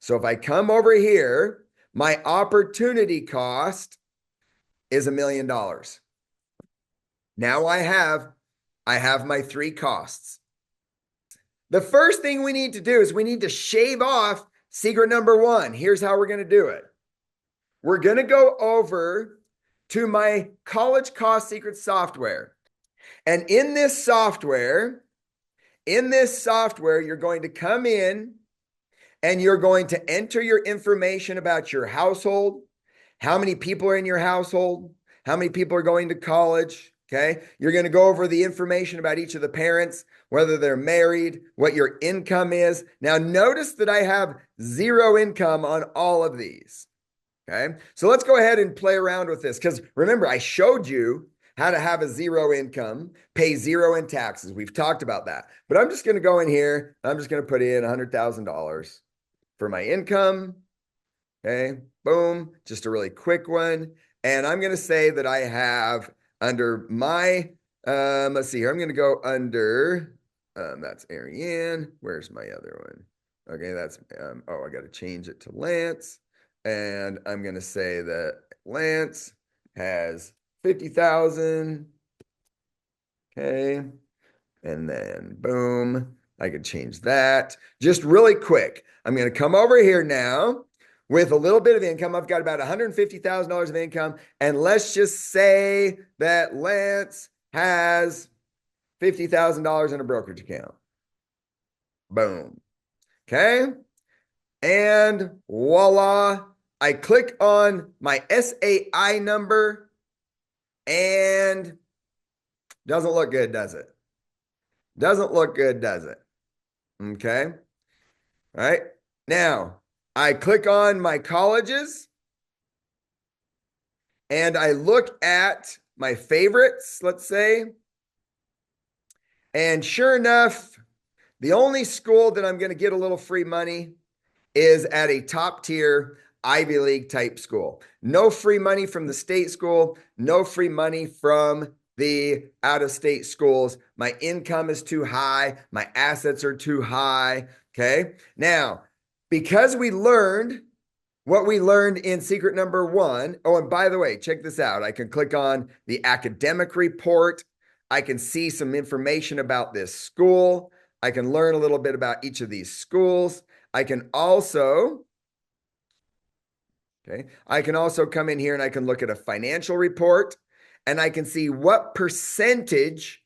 So if I come over here, my opportunity cost is $1 million. Now I have my three costs. The first thing we need to do is we need to shave off secret number one. Here's how we're going to do it. We're going to go over to my college cost secret software. And in this software, you're going to come in and you're going to enter your information about your household, how many people are in your household, how many people are going to college. Okay. You're going to go over the information about each of the parents, whether they're married, what your income is. Now, notice that I have zero income on all of these. Okay. So let's go ahead and play around with this. Because remember, I showed you how to have a zero income, pay zero in taxes. We've talked about that. But I'm just going to go in here. I'm just going to put in $100,000 for my income. Okay. Boom. Just a really quick one. And I'm going to say that I have under my, let's see here. I'm going to go under, that's Ariane. Where's my other one? Okay. That's, I got to change it to Lance. And I'm going to say that Lance has 50,000. Okay. And then boom, I could change that. Just really quick. I'm going to come over here now with a little bit of income. I've got about $150,000 of income. And let's just say that Lance has $50,000 in a brokerage account. Boom. Okay. And voila, I click on my SAI number and doesn't look good, does it? Doesn't look good, does it? Okay. All right. Now, I click on my colleges and I look at my favorites, let's say. And sure enough, the only school that I'm going to get a little free money is at a top tier Ivy League type school. No free money from the state school, no free money from the out-of-state schools. My income is too high. My assets are too high. Okay. Now, because we learned what we learned in secret number one. Oh, and by the way, check this out. I can click on the academic report. I can see some information about this school. I can learn a little bit about each of these schools. I can also come in here and I can look at a financial report and I can see what percentage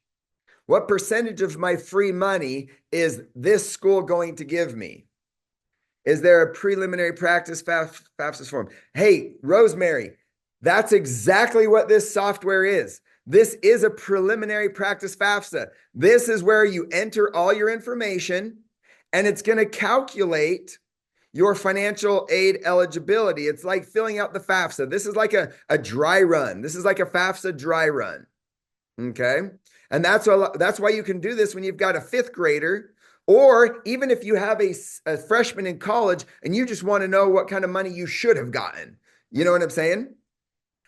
of my free money is this school going to give me. Is there a preliminary practice FAFSA form? Hey, Rosemary, that's exactly what this software is. This is a preliminary practice FAFSA. This is where you enter all your information and it's going to calculate your financial aid eligibility. It's like filling out the FAFSA. This is like a dry run. This is like a FAFSA dry run. Okay. And that's why you can do this when you've got a fifth grader, or even if you have a freshman in college and you just want to know what kind of money you should have gotten. You know what I'm saying?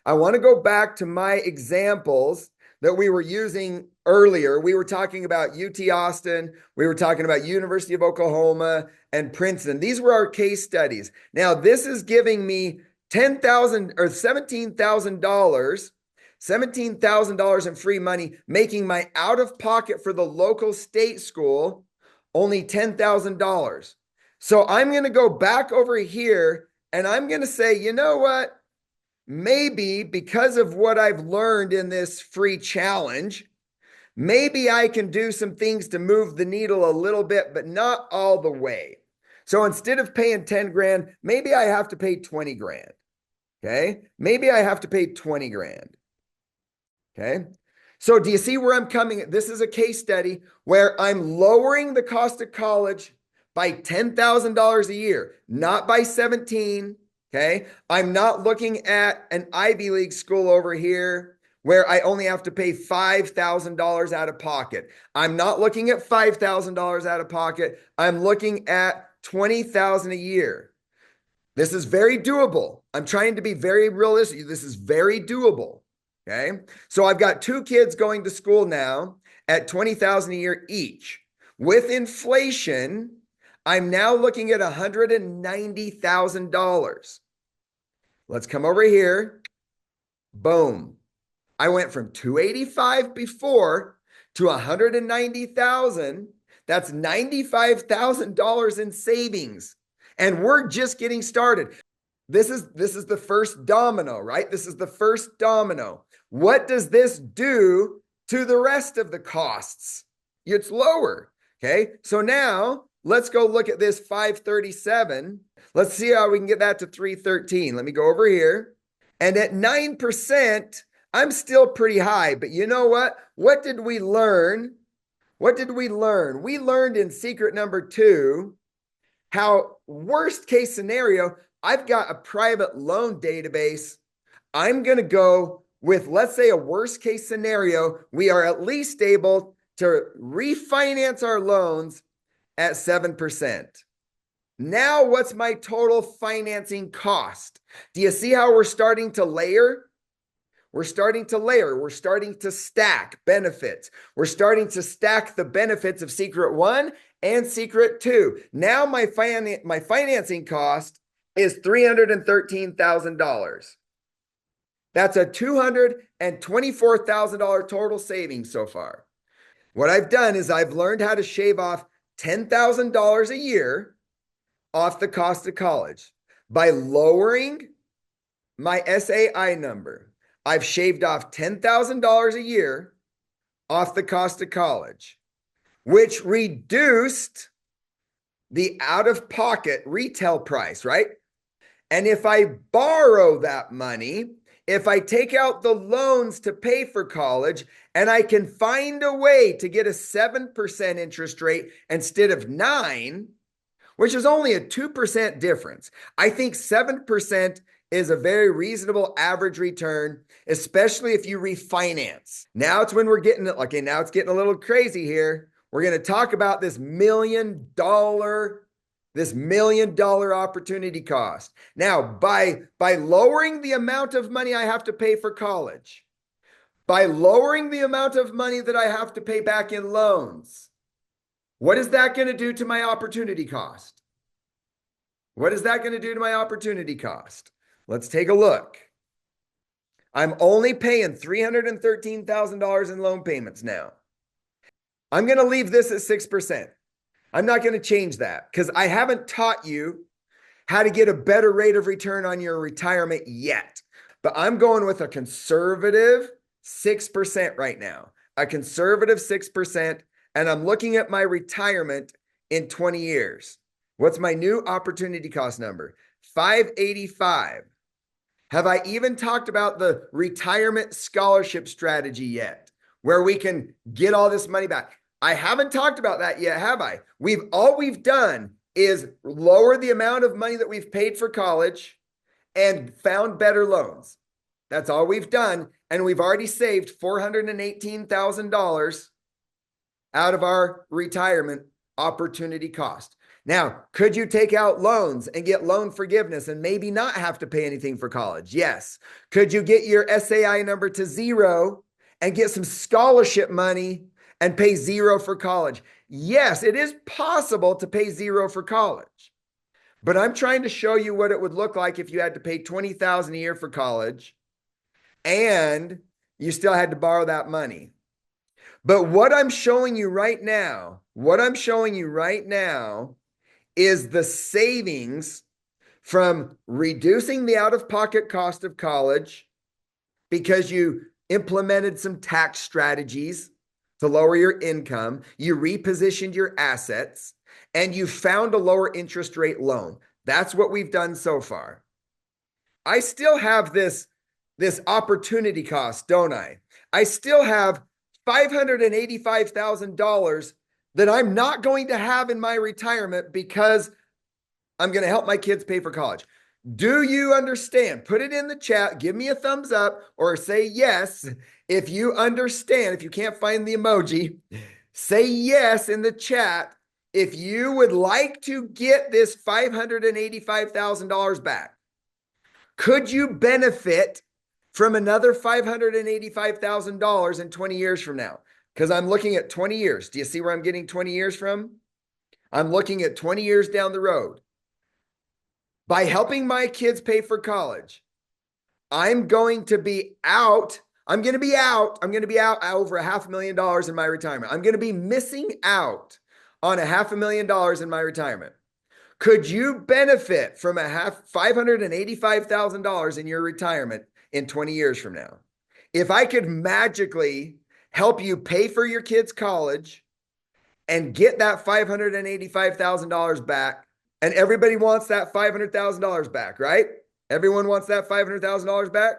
I want to go back to my examples that we were using earlier. We were talking about UT Austin. We were talking about University of Oklahoma and Princeton. These were our case studies. Now, this is giving me $10,000 or $17,000 in free money, making my out of pocket for the local state school only $10,000. So I'm going to go back over here and I'm going to say, you know what? Maybe because of what I've learned in this free challenge, maybe I can do some things to move the needle a little bit, but not all the way. So instead of paying 10 grand, maybe I have to pay 20 grand. Okay. Maybe I have to pay 20 grand. Okay. So do you see where I'm coming? This is a case study where I'm lowering the cost of college by $10,000 a year, not by 17. Okay. I'm not looking at an Ivy League school over here where I only have to pay $5,000 out of pocket. I'm not looking at $5,000 out of pocket. I'm looking at $20,000 a year. This is very doable. I'm trying to be very realistic. This is very doable. Okay. So I've got two kids going to school now at $20,000 a year each. With inflation, I'm now looking at $190,000. Let's come over here. Boom. I went from 285 before to 190,000. That's $95,000 in savings. And we're just getting started. This is the first domino, right? This is the first domino. What does this do to the rest of the costs? It's lower. Okay. So now let's go look at this 537. Let's see how we can get that to 313. Let me go over here. And at 9%, I'm still pretty high, but you know what? What did we learn? What did we learn? We learned in secret number 2 how worst case scenario, I've got a private loan database. I'm going to go with, let's say, a worst case scenario. We are at least able to refinance our loans at 7%. Now, what's my total financing cost? Do you see how we're starting to layer? We're starting to layer. We're starting to stack benefits. We're starting to stack the benefits of Secret 1 and Secret 2. Now my financing cost is $313,000. That's a $224,000 total savings so far. What I've done is I've learned how to shave off $10,000 a year off the cost of college by lowering my SAI number. I've shaved off $10,000 a year off the cost of college, which reduced the out-of-pocket retail price, right? And if I borrow that money, if I take out the loans to pay for college, and I can find a way to get a 7% interest rate instead of 9%, which is only a 2% difference. I think 7% is a very reasonable average return, especially if you refinance. Now it's when we're getting it. Okay, now it's getting a little crazy here. We're going to talk about this $1 million opportunity cost. Now, by lowering the amount of money I have to pay for college, by lowering the amount of money that I have to pay back in loans, what is that going to do to my opportunity cost? What is that going to do to my opportunity cost? Let's take a look. I'm only paying $313,000 in loan payments now. I'm going to leave this at 6%. I'm not going to change that because I haven't taught you how to get a better rate of return on your retirement yet. But I'm going with a conservative 6% right now, a conservative 6%. And I'm looking at my retirement in 20 years. What's my new opportunity cost number? 585. Have I even talked about the retirement scholarship strategy yet, where we can get all this money back? I haven't talked about that yet, have I? All we've done is lower the amount of money that we've paid for college and found better loans. That's all we've done. And we've already saved $418,000 out of our retirement opportunity cost. Now, could you take out loans and get loan forgiveness and maybe not have to pay anything for college? Yes. Could you get your SAI number to 0 and get some scholarship money and pay 0 for college? Yes, it is possible to pay 0 for college. But I'm trying to show you what it would look like if you had to pay $20,000 a year for college and you still had to borrow that money. But what I'm showing you right now, is the savings from reducing the out-of-pocket cost of college because you implemented some tax strategies to lower your income, you repositioned your assets, and you found a lower interest rate loan. That's what we've done so far. I still have this opportunity cost, don't I? I still have $585,000 that I'm not going to have in my retirement because I'm going to help my kids pay for college. Do you understand? Put it in the chat. Give me a thumbs up or say yes if you understand. If you can't find the emoji, say yes in the chat if you would like to get this $585,000 back. Could you benefit from another $585,000 in 20 years from now? Because I'm looking at 20 years. Do you see where I'm getting 20 years from? I'm looking at 20 years down the road. By helping my kids pay for college, I'm going to be out. I'm going to be out. I'm going to be out over $500,000 in my retirement. I'm going to be missing out on $500,000 in my retirement. Could you benefit from $585,000 in your retirement in 20 years from now? If I could magically help you pay for your kids' college and get that $585,000 back, and everybody wants that $500,000 back, right? Everyone wants that $500,000 back.